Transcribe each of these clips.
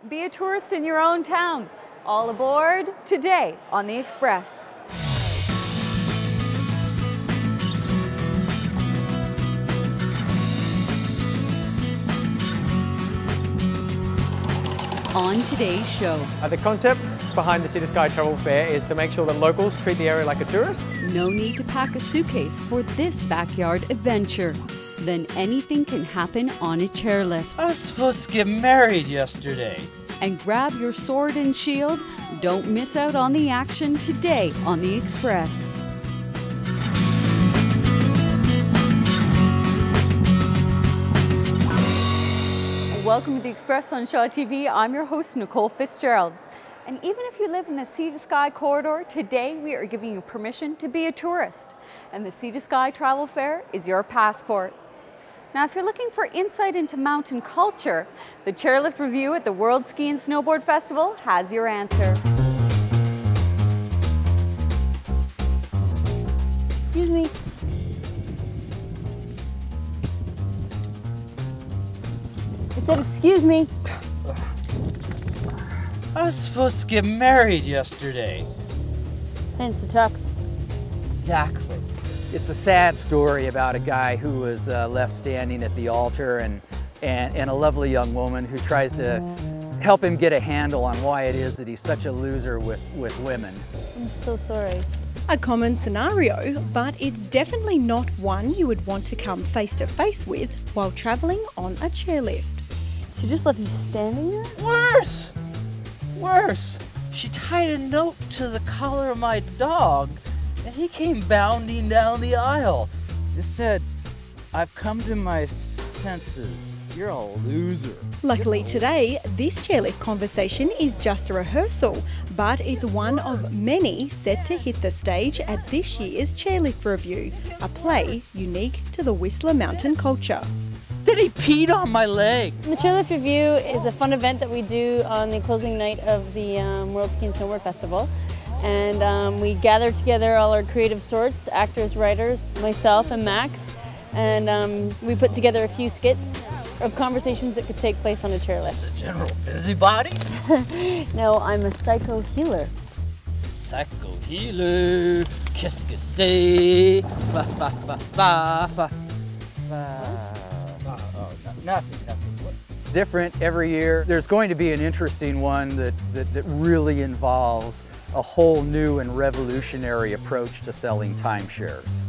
Be a tourist in your own town. All aboard today on the Express. On today's show. The concept behind the Sea to Sky Travel Fair is to make sure that locals treat the area like a tourist. No need to pack a suitcase for this backyard adventure. Then anything can happen on a chairlift. I was supposed to get married yesterday. And grab your sword and shield. Don't miss out on the action today on the Express. Welcome to the Express on Shaw TV. I'm your host, Nicole Fitzgerald. And even if you live in the Sea to Sky corridor, today we are giving you permission to be a tourist. And the Sea to Sky Travel Fair is your passport. Now, if you're looking for insight into mountain culture, the Chairlift Revue at the World Ski and Snowboard Festival has your answer. Excuse me. I said, excuse me. I was supposed to get married yesterday. Hence the tux. Exactly. It's a sad story about a guy who was left standing at the altar and a lovely young woman who tries to help him get a handle on why it is that he's such a loser with women. I'm so sorry. A common scenario, but it's definitely not one you would want to come face to face with while travelling on a chairlift. She just left you standing there? Worse! Worse! She tied a note to the collar of my dog and he came bounding down the aisle. It said, "I've come to my senses. You're a loser." Luckily today, this chairlift conversation is just a rehearsal, but it's one of many set to hit the stage at this year's Chairlift Revue, a play unique to the Whistler mountain culture. Then he peed on my leg. The Chairlift Revue is a fun event that we do on the closing night of the World Ski and Snowboard Festival. And we gather together all our creative sorts, actors, writers, myself and Max, and we put together a few skits of conversations that could take place on a chairlift. Just a general busybody? No, I'm a psycho healer. Psycho healer, qu'est-ce que c'est? Fa fa fa fa fa fa. Nothing. It's different every year. There's going to be an interesting one that really involves a whole new and revolutionary approach to selling timeshares.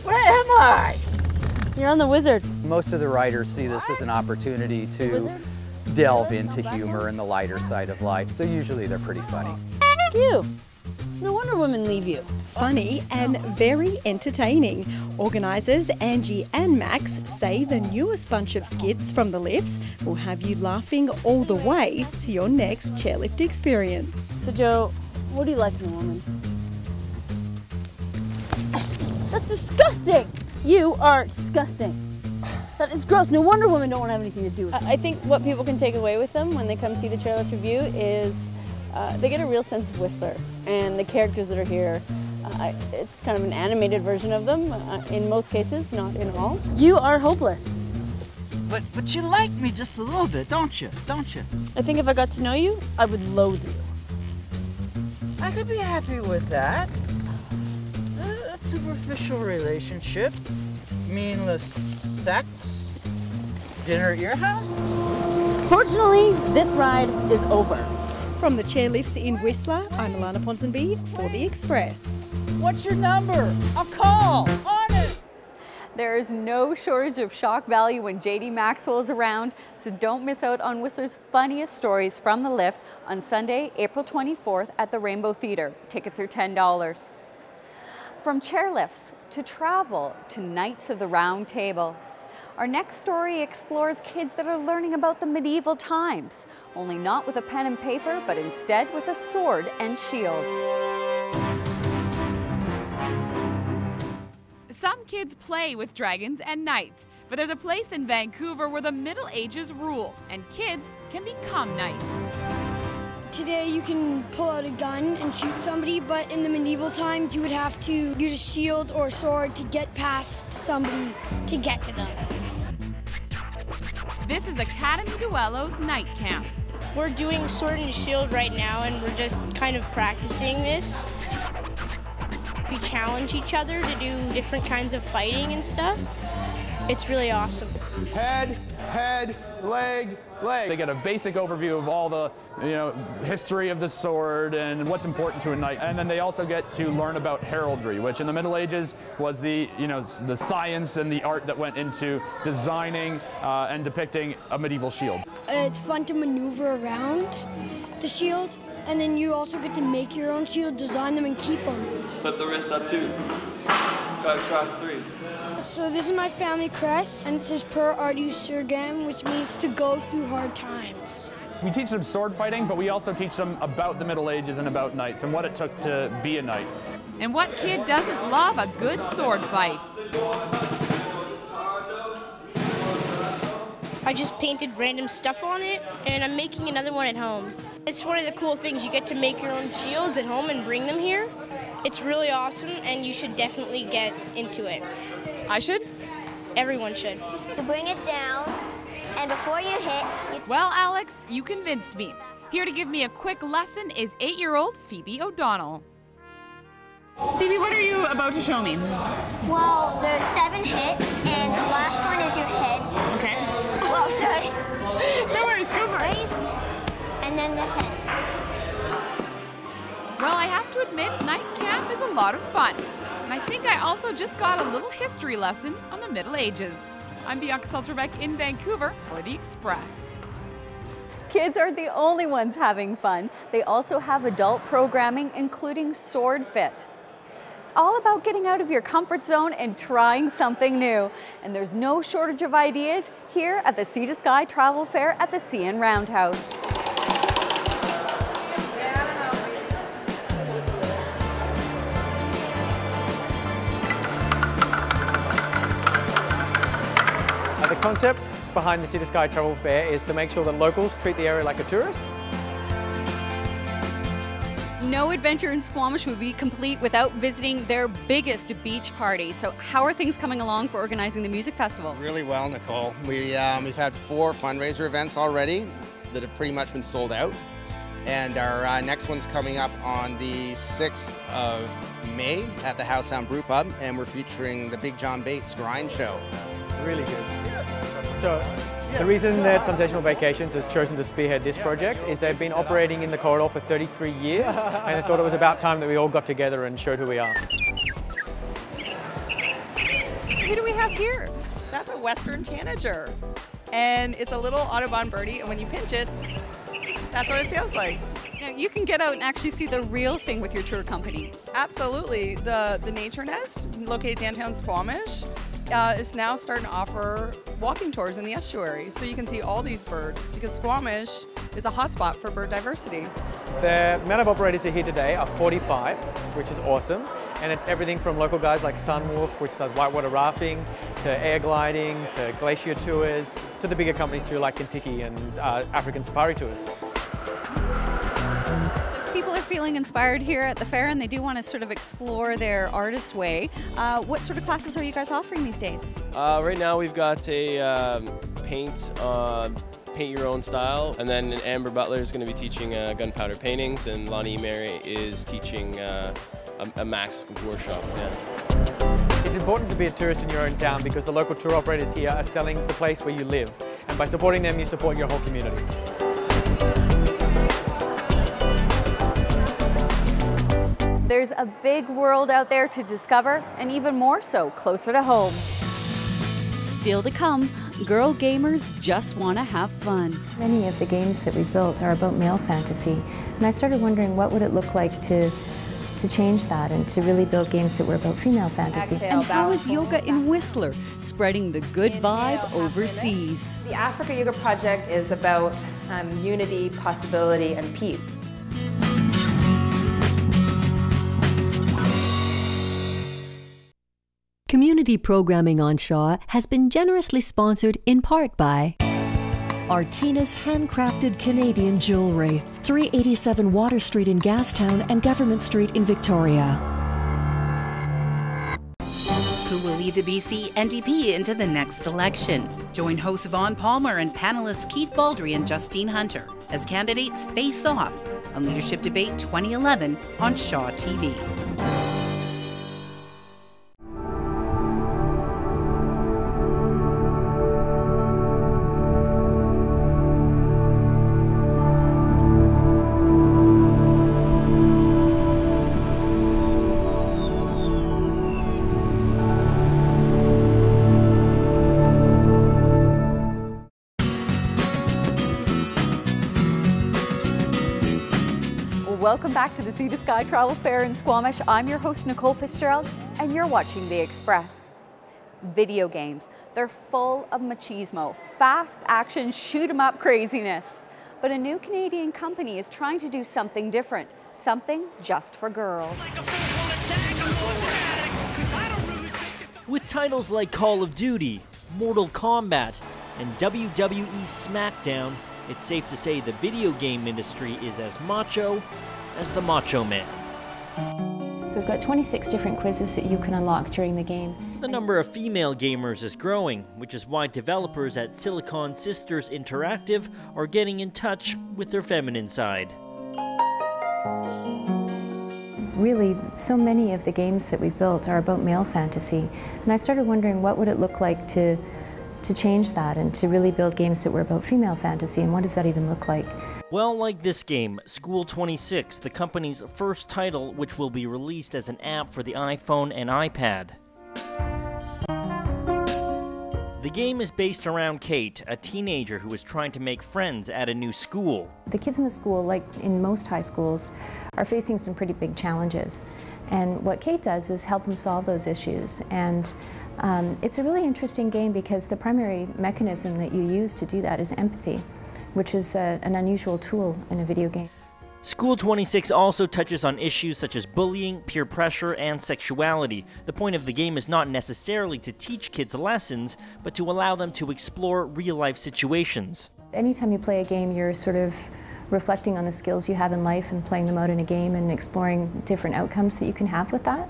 Where am I? You're on the Wizard. Most of the writers see this as an opportunity to delve into humor and the lighter side of life, so usually they're pretty funny. You. No wonder women leave you. Funny and very entertaining. Organisers Angie and Max say the newest bunch of skits from the lifts will have you laughing all the way to your next chairlift experience. So Joe, what do you like in a woman? That's disgusting! You are disgusting. That is gross. No wonder women don't want to have anything to do with it. I think what people can take away with them when they come see the Chairlift Revue is they get a real sense of Whistler and the characters that are here. It's kind of an animated version of them in most cases, not in all. You are hopeless. But you like me just a little bit, don't you? Don't you? I think if I got to know you, I would loathe you. I could be happy with that. A superficial relationship, meaningless sex, dinner at your house. Fortunately, this ride is over. From the chairlifts in Whistler, I'm Alana Ponsonby for The Express. What's your number? I'll call. On it. There is no shortage of shock value when JD Maxwell is around, so don't miss out on Whistler's funniest stories from the lift on Sunday, April 24th at the Rainbow Theatre. Tickets are $10. From chairlifts to travel to Knights of the Round Table. Our next story explores kids that are learning about the medieval times, only not with a pen and paper, but instead with a sword and shield. Some kids play with dragons and knights, but there's a place in Vancouver where the Middle Ages rule, and kids can become knights. Today you can pull out a gun and shoot somebody, but in the medieval times you would have to use a shield or a sword to get past somebody to get to them. This is Academy Duello's night camp. We're doing sword and shield right now, and we're just kind of practicing this. We challenge each other to do different kinds of fighting and stuff. It's really awesome. Head, leg, leg. They get a basic overview of all the, history of the sword and what's important to a knight. And then they also get to learn about heraldry, which in the Middle Ages was the, the science and the art that went into designing and depicting a medieval shield. It's fun to maneuver around the shield, and then you also get to make your own shield, design them, and keep them. Flip the wrist up too. Got across 3. So this is my family crest, and it says per ardu surgam, which means to go through hard times. We teach them sword fighting, but we also teach them about the Middle Ages and about knights and what it took to be a knight. And what kid doesn't love a good sword fight? I just painted random stuff on it, and I'm making another one at home. It's one of the cool things. You get to make your own shields at home and bring them here. It's really awesome, and you should definitely get into it. I should? Everyone should. You bring it down, and before you hit... Well, Alex, you convinced me. Here to give me a quick lesson is 8-year-old Phoebe O'Donnell. Phoebe, what are you about to show me? Well, there's 7 hits, and the last one is your head. Okay. Whoa, sorry. No worries, go for it. Waist, and then the head. Well, I have to admit, night camp is a lot of fun. And I think I also just got a little history lesson on the Middle Ages. I'm Bianca Salterbeck in Vancouver for The Express. Kids aren't the only ones having fun. They also have adult programming, including Sword Fit. It's all about getting out of your comfort zone and trying something new. And there's no shortage of ideas here at the Sea to Sky Travel Fair at the CN Roundhouse. The concept behind the Sea to Sky Travel Fair is to make sure that locals treat the area like a tourist. No adventure in Squamish would be complete without visiting their biggest beach party. So how are things coming along for organizing the music festival? Really well, Nicole. We've had 4 fundraiser events already that have pretty much been sold out. And our next one's coming up on the 6th of May at the House Sound Brew Pub, and we're featuring the Big John Bates Grind Show. Really good. So the reason that Sensational Vacations has chosen to spearhead this project is they've been operating in the corridor for 33 years and they thought it was about time that we all got together and showed who we are. Who do we have here? That's a Western Tanager. And it's a little Audubon birdie, and when you pinch it, that's what it sounds like. Now you can get out and actually see the real thing with your tour company. Absolutely. The Nature Nest, located downtown Squamish, is now starting to offer walking tours in the estuary, so you can see all these birds, because Squamish is a hotspot for bird diversity. The amount of operators are here today are 45, which is awesome, and it's everything from local guys like Sunwolf, which does whitewater rafting, to air gliding, to glacier tours, to the bigger companies too, like Kentucky and African safari tours. People are feeling inspired here at the fair and they do want to sort of explore their artist way. What sort of classes are you guys offering these days? Right now we've got a paint your own style, and then Amber Butler is going to be teaching gunpowder paintings, and Lonnie Mary is teaching a mask workshop. Yeah. It's important to be a tourist in your own town because the local tour operators here are selling the place where you live, and by supporting them you support your whole community. There's a big world out there to discover, and even more so closer to home. Still to come, girl gamers just want to have fun. Many of the games that we built are about male fantasy, and I started wondering what would it look like to change that and to really build games that were about female fantasy. And how is yoga in Whistler spreading the good vibe overseas? The Africa Yoga Project is about unity, possibility, and peace. Community programming on Shaw has been generously sponsored in part by Artina's handcrafted Canadian jewelry, 387 Water Street in Gastown and Government Street in Victoria. Who will lead the BC NDP into the next election. Join hosts Vaughn Palmer and panelists Keith Baldry and Justine Hunter as candidates face off on Leadership Debate 2011 on Shaw TV. Welcome back to the Sea to Sky Travel Fair in Squamish. I'm your host, Nicole Fitzgerald, and you're watching The Express. Video games, they're full of machismo, fast action, shoot 'em up craziness. But a new Canadian company is trying to do something different, something just for girls. With titles like Call of Duty, Mortal Kombat, and WWE SmackDown, it's safe to say the video game industry is as macho as the Macho Man. So we've got 26 different quizzes that you can unlock during the game. The number of female gamers is growing, which is why developers at Silicon Sisters Interactive are getting in touch with their feminine side. Really, so many of the games that we've built are about male fantasy, and I started wondering what would it look like to change that and to really build games that were about female fantasy, and what does that even look like? Well, like this game, School 26, the company's first title, which will be released as an app for the iPhone and iPad. The game is based around Kate, a teenager who is trying to make friends at a new school. The kids in the school, like in most high schools, are facing some pretty big challenges. And what Kate does is help them solve those issues. And it's a really interesting game because the primary mechanism that you use to do that is empathy, which is an unusual tool in a video game. School 26 also touches on issues such as bullying, peer pressure, and sexuality. The point of the game is not necessarily to teach kids lessons, but to allow them to explore real-life situations. Anytime you play a game, you're sort of reflecting on the skills you have in life and playing them out in a game and exploring different outcomes that you can have with that.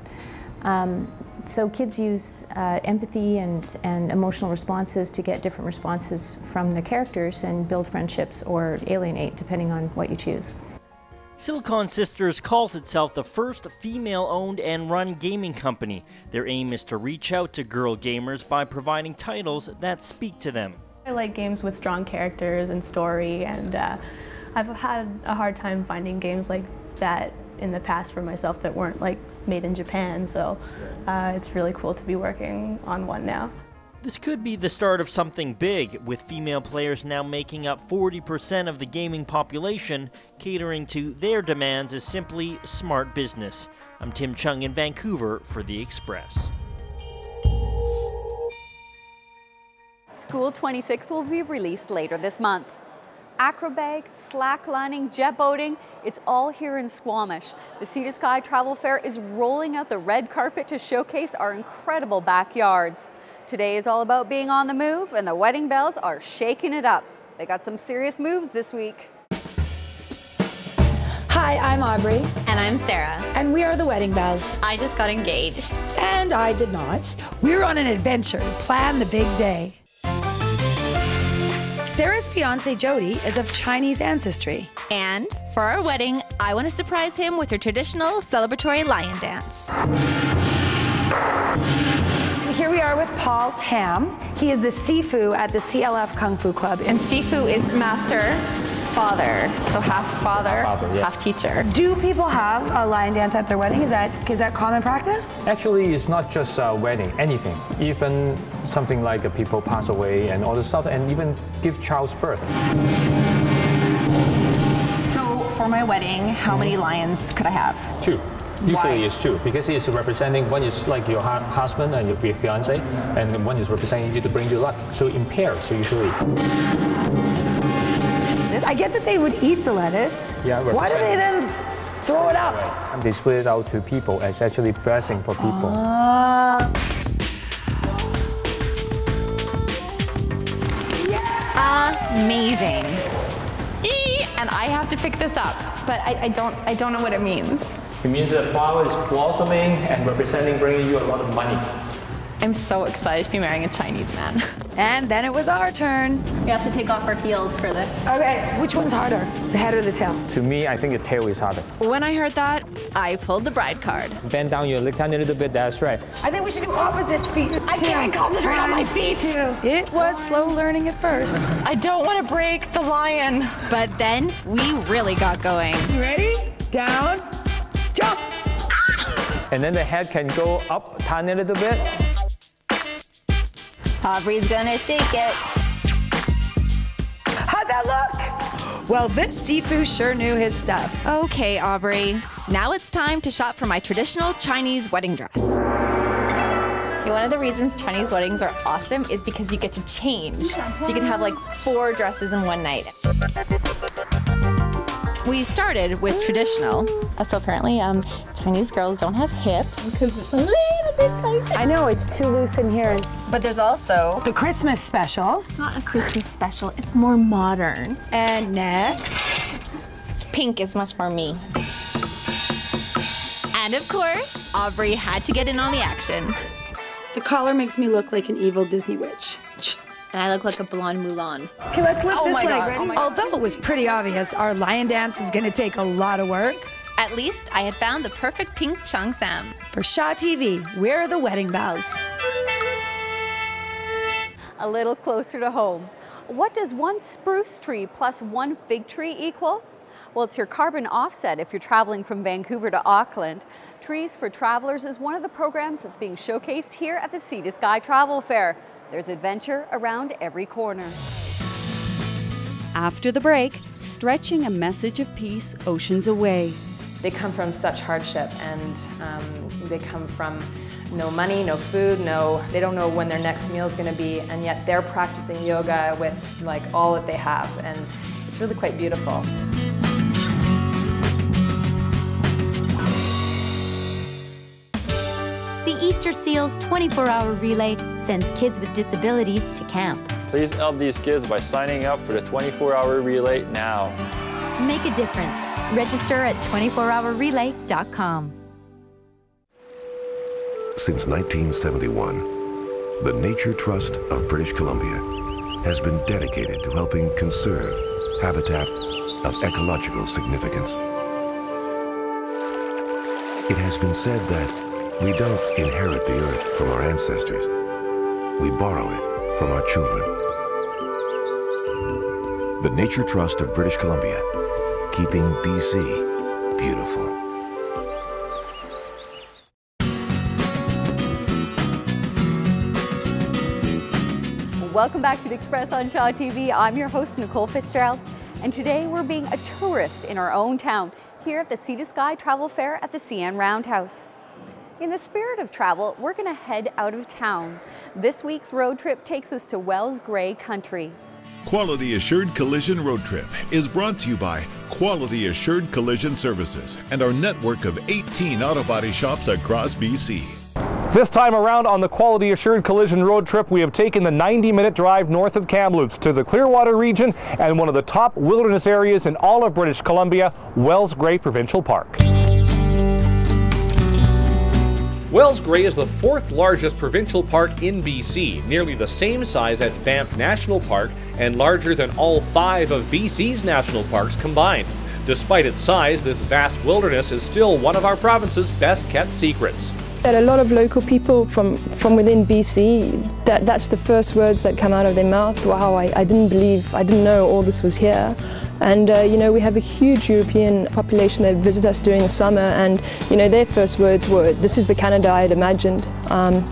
So kids use empathy and emotional responses to get different responses from the characters and build friendships or alienate, depending on what you choose. Silicon Sisters calls itself the first female-owned and run gaming company. Their aim is to reach out to girl gamers by providing titles that speak to them. I like games with strong characters and story, and I've had a hard time finding games like that in the past for myself that weren't like made in Japan, so it's really cool to be working on one now. This could be the start of something big, with female players now making up 40% of the gaming population. Catering to their demands is simply smart business. I'm Tim Chung in Vancouver for The Express. School 26 will be released later this month. Acrobag, slacklining, jet boating, it's all here in Squamish. The Sea to Sky Travel Fair is rolling out the red carpet to showcase our incredible backyards. Today is all about being on the move, and the Wedding Bells are shaking it up. They got some serious moves this week. Hi, I'm Aubrey. And I'm Sarah. And we are the Wedding Bells. I just got engaged. And I did not. We're on an adventure to plan the big day. Sarah's fiance Jody is of Chinese ancestry. And for our wedding, I want to surprise him with her traditional celebratory lion dance. Here we are with Paul Tam. He is the Sifu at the CLF Kung Fu Club. And Sifu is master, father, so half father, half teacher. Do people have a lion dance at their wedding? Is that common practice? Actually, it's not just a wedding, anything. Even something like people pass away and all the stuff, and even give child's birth. So for my wedding, how many lions could I have? 2. Usually it's 2, because it's representing, one is like your husband and your fiance, and one is representing you to bring you luck. So in pairs, usually. I get that they would eat the lettuce. Yeah. Why do they then throw it up? Right. And they split it out to people as actually blessing for people. Amazing. And I have to pick this up, but I don't know what it means. It means the flower is blossoming and representing bringing you a lot of money. I'm so excited to be marrying a Chinese man. And then it was our turn. We have to take off our heels for this. Okay, which one's harder, the head or the tail? To me, I think the tail is harder. When I heard that, I pulled the bride card. Bend down your leg tiny a little bit, that's right. I think we should do opposite feet. I can't concentrate on my feet. It was slow learning at first. I don't want to break the lion. But then we really got going. You ready? Down, jump. And then the head can go up tiny a little bit. Aubrey's gonna shake it. How'd that look? Well, this Sifu sure knew his stuff. Okay, Aubrey. Now it's time to shop for my traditional Chinese wedding dress. Okay, one of the reasons Chinese weddings are awesome is because you get to change. So you can have like 4 dresses in one night. We started with traditional. So apparently, Chinese girls don't have hips because it's a little bit tight. I know, it's too loose in here. But there's also the Christmas special. It's not a Christmas special, it's more modern. And next, pink is much more me. And of course, Aubrey had to get in on the action. The collar makes me look like an evil Disney witch. And I look like a blonde Mulan. Okay, let's lift this leg, God. ready? Although it was pretty obvious, our lion dance was gonna take a lot of work. At least I had found the perfect pink cheongsam. For Shaw TV, where are the wedding bells? A little closer to home. What does 1 spruce tree plus 1 fig tree equal? Well, it's your carbon offset if you're traveling from Vancouver to Auckland. Trees for Travelers is one of the programs that's being showcased here at the Sea to Sky Travel Fair. There's adventure around every corner. After the break, stretching a message of peace oceans away. They come from such hardship, and they come from no money, no food, they don't know when their next meal is going to be, and yet they're practicing yoga with like all that they have, and it's really quite beautiful. The Easter Seals 24-hour relay sends kids with disabilities to camp. Please help these kids by signing up for the 24-hour relay now. Make a difference. Register at 24hourrelay.com. Since 1971, the Nature Trust of British Columbia has been dedicated to helping conserve habitat of ecological significance. It has been said that we don't inherit the earth from our ancestors. We borrow it from our children. The Nature Trust of British Columbia, keeping BC beautiful. Welcome back to the Express on Shaw TV. I'm your host, Nicole Fitzgerald, and today we're being a tourist in our own town here at the Sea to Sky Travel Fair at the CN Roundhouse. In the spirit of travel, we're going to head out of town. This week's road trip takes us to Wells Grey Country. Quality Assured Collision Road Trip is brought to you by Quality Assured Collision Services and our network of 18 auto body shops across BC. This time around on the Quality Assured Collision Road Trip, we have taken the 90-minute drive north of Kamloops to the Clearwater region and one of the top wilderness areas in all of British Columbia, Wells Grey Provincial Park. Wells Grey is the 4th largest provincial park in BC, nearly the same size as Banff National Park and larger than all 5 of BC's national parks combined. Despite its size, this vast wilderness is still one of our province's best-kept secrets. That a lot of local people from within BC, that's the first words that come out of their mouth. Wow, I didn't know all this was here. And you know, we have a huge European population that visit us during the summer, and you know, their first words were, "This is the Canada I'd imagined," and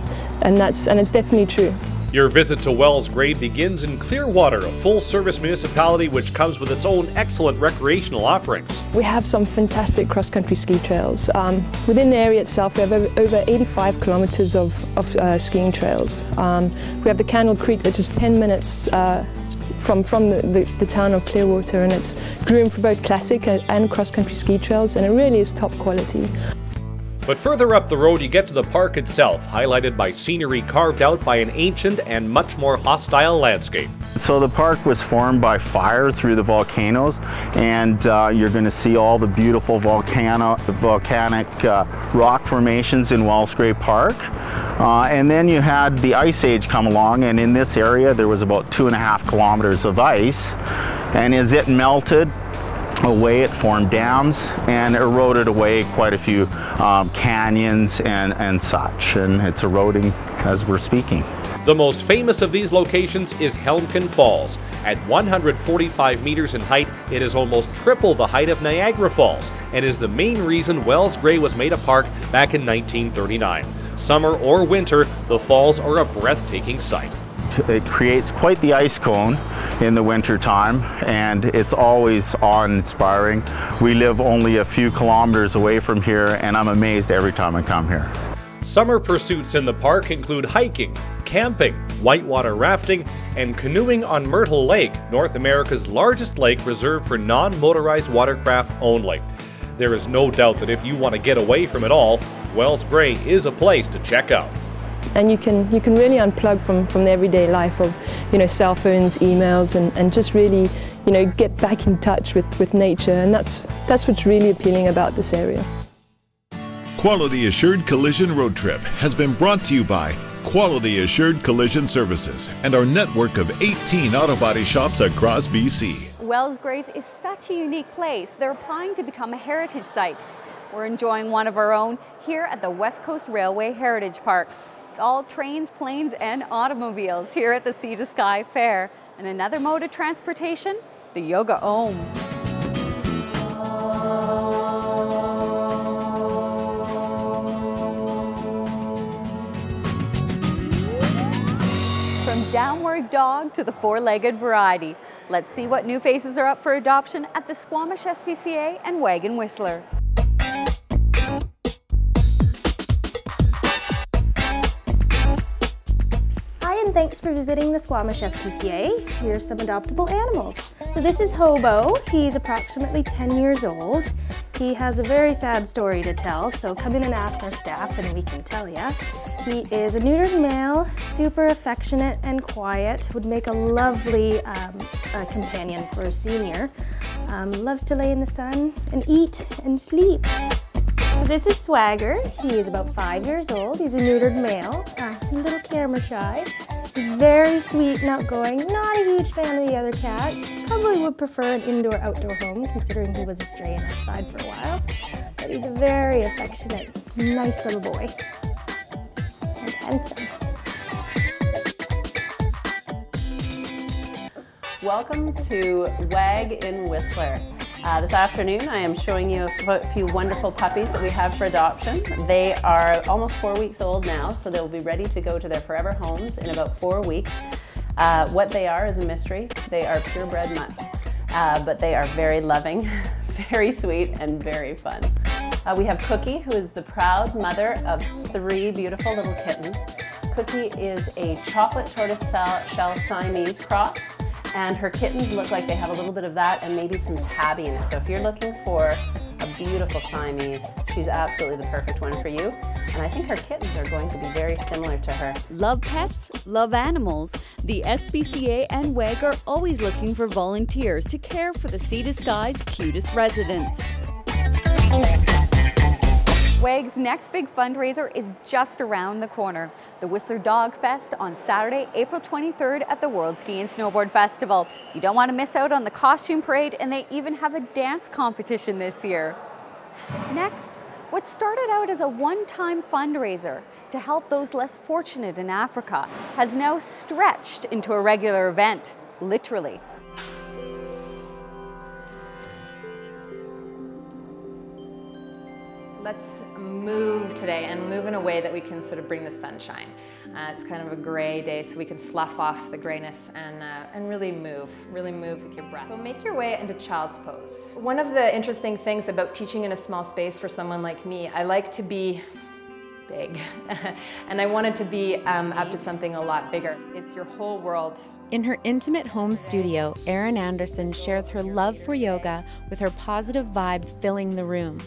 it's definitely true. Your visit to Wells Grey begins in Clearwater, a full-service municipality which comes with its own excellent recreational offerings. We have some fantastic cross-country ski trails. Within the area itself, we have over 85 kilometers of skiing trails. We have the Candle Creek, which is 10 minutes from the town of Clearwater, and it's groomed for both classic and cross-country ski trails, and it really is top quality. But further up the road you get to the park itself, highlighted by scenery carved out by an ancient and much more hostile landscape. So the park was formed by fire through the volcanoes, and you're going to see all the beautiful volcanic rock formations in Wells Gray Park. And then you had the Ice Age come along, and in this area there was about 2.5 kilometers of ice, and as it melted away it formed dams and eroded away quite a few canyons and such, and it's eroding as we're speaking. The most famous of these locations is Helmkin Falls. At 145 meters in height, it is almost triple the height of Niagara Falls and is the main reason Wells Gray was made a park back in 1939. Summer or winter, the falls are a breathtaking sight. It creates quite the ice cone in the winter time, and it's always awe-inspiring. We live only a few kilometers away from here, and I'm amazed every time I come here. Summer pursuits in the park include hiking, camping, whitewater rafting, and canoeing on Myrtle Lake, North America's largest lake reserved for non-motorized watercraft only. There is no doubt that if you want to get away from it all, Wells Gray is a place to check out. And you can really unplug from the everyday life of, you know, cell phones, emails, and just really, you know, get back in touch with nature, and that's what's really appealing about this area. Quality Assured Collision Road Trip has been brought to you by Quality Assured Collision Services and our network of 18 auto body shops across BC. Wells Gray is such a unique place. They're applying to become a heritage site. We're enjoying one of our own here at the West Coast Railway Heritage Park. It's all trains, planes, and automobiles here at the Sea to Sky Fair. And another mode of transportation, the Yoga Ohm. From downward dog to the four-legged variety. Let's see what new faces are up for adoption at the Squamish SPCA and Wagon Whistler. Hi, and thanks for visiting the Squamish SPCA. Here's some adoptable animals. So this is Hobo. He's approximately 10 years old. He has a very sad story to tell, so come in and ask our staff and we can tell ya. He is a neutered male, super affectionate and quiet, would make a lovely companion for a senior. Loves to lay in the sun and eat and sleep. So this is Swagger. He is about 5 years old. He's a neutered male, a little camera shy. He's very sweet and outgoing, not a huge fan of the other cats. Probably would prefer an indoor-outdoor home, considering he was a stray and outside for a while. But he's a very affectionate, nice little boy. And handsome. Welcome to WAG in Whistler. This afternoon I am showing you a few wonderful puppies that we have for adoption. They are almost 4 weeks old now, so they'll be ready to go to their forever homes in about 4 weeks. What they are is a mystery. They are purebred mutts, but they are very loving, very sweet, and very fun. We have Cookie, who is the proud mother of 3 beautiful little kittens. Cookie is a chocolate tortoiseshell Siamese cross. And her kittens look like they have a little bit of that and maybe some tabby in it. So if you're looking for a beautiful Siamese, she's absolutely the perfect one for you. And I think her kittens are going to be very similar to her. Love pets, love animals. The SPCA and WAG are always looking for volunteers to care for the Sea to Sky's cutest residents. WAG's next big fundraiser is just around the corner. The Whistler Dog Fest on Saturday, April 23rd at the World Ski and Snowboard Festival. You don't want to miss out on the costume parade, and they even have a dance competition this year. Next, what started out as a one-time fundraiser to help those less fortunate in Africa has now stretched into a regular event, literally. Let's move today and move in a way that we can sort of bring the sunshine. It's kind of a gray day, so we can slough off the grayness and really move with your breath. So make your way into child's pose. One of the interesting things about teaching in a small space for someone like me, I like to be big, and I wanted to be up to something a lot bigger. It's your whole world. In her intimate home studio, Erin Anderson shares her love for yoga with her positive vibe filling the room.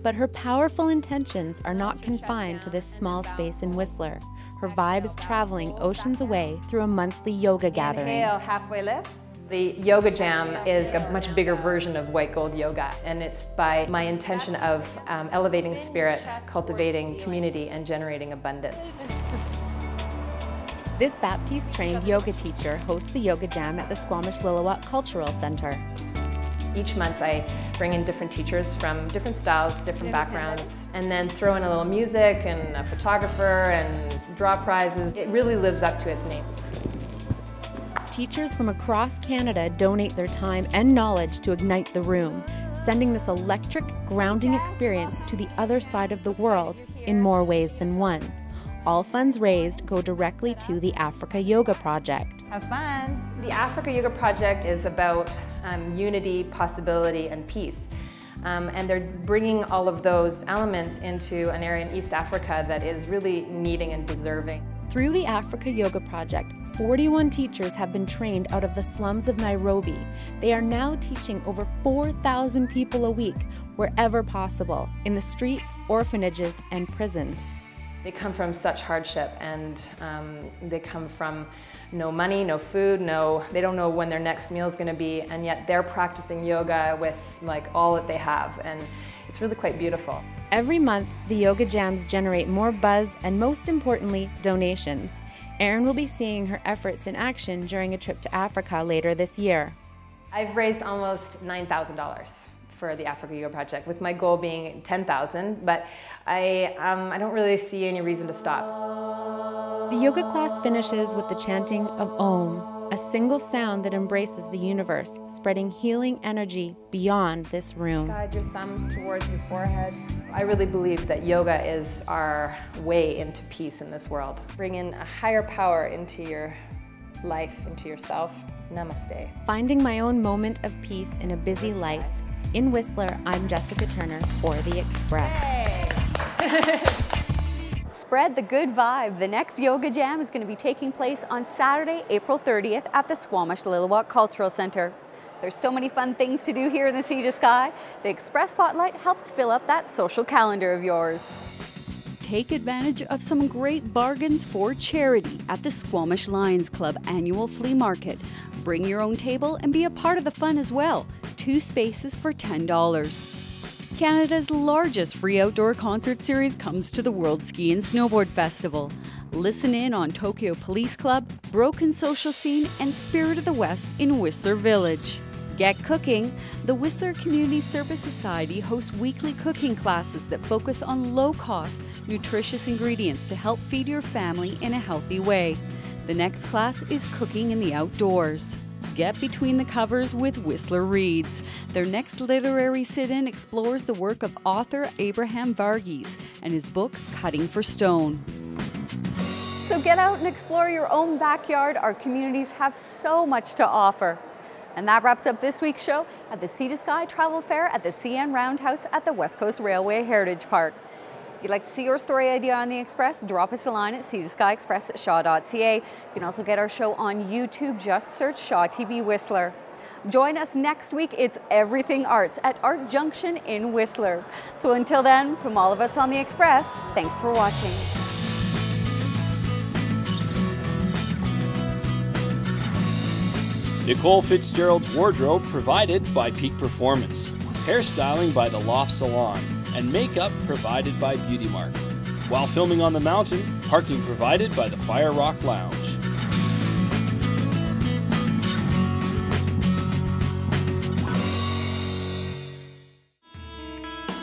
But her powerful intentions are not confined to this small space in Whistler. her vibe is traveling oceans away through a monthly yoga gathering. Inhale, halfway lift. The Yoga Jam is a much bigger version of white gold yoga, and it's by my intention of elevating spirit, cultivating community, and generating abundance. This Baptiste-trained yoga teacher hosts the Yoga Jam at the Squamish Lillooet Cultural Center. Each month I bring in different teachers from different styles, different backgrounds, and then throw in a little music and a photographer and draw prizes. It really lives up to its name. Teachers from across Canada donate their time and knowledge to ignite the room, sending this electric, grounding experience to the other side of the world in more ways than one. All funds raised go directly to the Africa Yoga Project. Have fun! The Africa Yoga Project is about unity, possibility, and peace. And they're bringing all of those elements into an area in East Africa that is really needing and deserving. Through the Africa Yoga Project, 41 teachers have been trained out of the slums of Nairobi. They are now teaching over 4,000 people a week, wherever possible, in the streets, orphanages, and prisons. They come from such hardship, and they come from no money, no food, they don't know when their next meal is going to be, and yet they're practicing yoga with like all that they have, and it's really quite beautiful. Every month, the Yoga Jams generate more buzz and, most importantly, donations. Erin will be seeing her efforts in action during a trip to Africa later this year. I've raised almost $9,000 for the Africa Yoga Project, with my goal being $10,000, but I don't really see any reason to stop. The yoga class finishes with the chanting of Om, a single sound that embraces the universe, spreading healing energy beyond this room. Guide your thumbs towards your forehead. I really believe that yoga is our way into peace in this world. Bring in a higher power into your life, into yourself. Namaste. Finding my own moment of peace in a busy life. In Whistler, I'm Jessica Turner for The Express. Hey. Spread the good vibe. The next Yoga Jam is going to be taking place on Saturday, April 30th at the Squamish Lillooet Cultural Center. There's so many fun things to do here in the Sea to Sky. The Express Spotlight helps fill up that social calendar of yours. Take advantage of some great bargains for charity at the Squamish Lions Club annual flea market. Bring your own table and be a part of the fun as well. 2 spaces for $10. Canada's largest free outdoor concert series comes to the World Ski and Snowboard Festival. Listen in on Tokyo Police Club, Broken Social Scene, and Spirit of the West in Whistler Village. Get cooking! The Whistler Community Service Society hosts weekly cooking classes that focus on low-cost, nutritious ingredients to help feed your family in a healthy way. The next class is Cooking in the Outdoors. Get between the covers with Whistler Reads. Their next literary sit-in explores the work of author Abraham Varghese and his book, Cutting for Stone. So get out and explore your own backyard. Our communities have so much to offer. And that wraps up this week's show at the Sea to Sky Travel Fair at the CN Roundhouse at the West Coast Railway Heritage Park. If you'd like to see your story idea on the Express, drop us a line at seatoskyexpress@shaw.ca. You can also get our show on YouTube. Just search Shaw TV Whistler. Join us next week. It's Everything Arts at Art Junction in Whistler. So until then, from all of us on the Express, thanks for watching. Nicole Fitzgerald's wardrobe provided by Peak Performance, hairstyling by the Loft Salon, and makeup provided by Beauty Mark. While filming on the mountain, parking provided by the Fire Rock Lounge.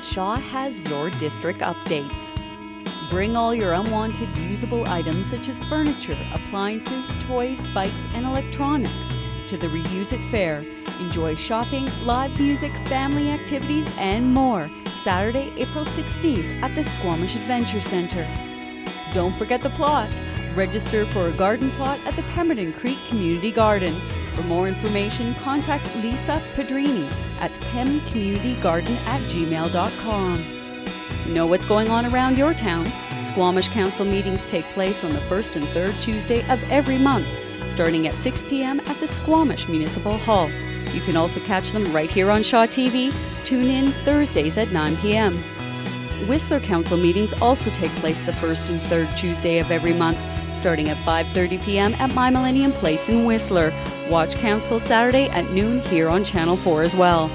Shaw has your district updates. Bring all your unwanted usable items such as furniture, appliances, toys, bikes, and electronics to the Reuse It Fair. Enjoy shopping, live music, family activities, and more. Saturday, April 16th at the Squamish Adventure Center. Don't forget the plot. Register for a garden plot at the Pemberton Creek Community Garden. For more information, contact Lisa Pedrini at pemcommunitygarden@gmail.com. Know what's going on around your town? Squamish Council meetings take place on the 1st and 3rd Tuesday of every month, starting at 6 p.m. at the Squamish Municipal Hall. You can also catch them right here on Shaw TV. Tune in Thursdays at 9 p.m. Whistler Council meetings also take place the first and third Tuesday of every month, starting at 5:30 p.m. at My Millennium Place in Whistler. Watch Council Saturday at noon here on Channel 4 as well.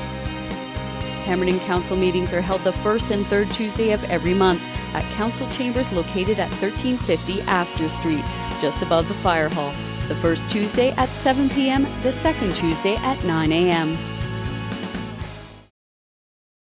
Pemberton Council meetings are held the first and third Tuesday of every month at Council Chambers located at 1350 Astor Street, just above the Fire Hall. The first Tuesday at 7 p.m., the second Tuesday at 9 a.m.